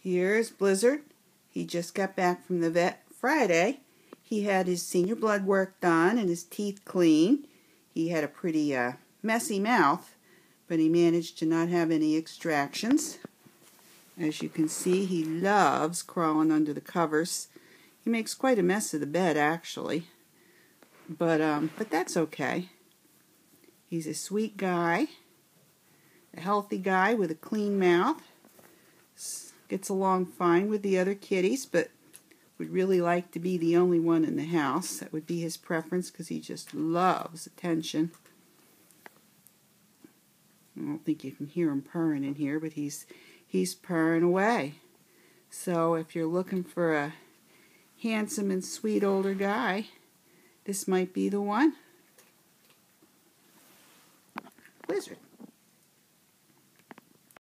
Here's Blizzard. He just got back from the vet Friday. He had his senior blood work done and his teeth cleaned. He had a pretty messy mouth, but he managed to not have any extractions. As you can see, he loves crawling under the covers. He makes quite a mess of the bed, actually. But that's okay. He's a sweet guy, a healthy guy with a clean mouth. Gets along fine with the other kitties, but would really like to be the only one in the house. That would be his preference because he just loves attention. I don't think you can hear him purring in here, but he's purring away. So if you're looking for a handsome and sweet older guy, this might be the one. Blizzard.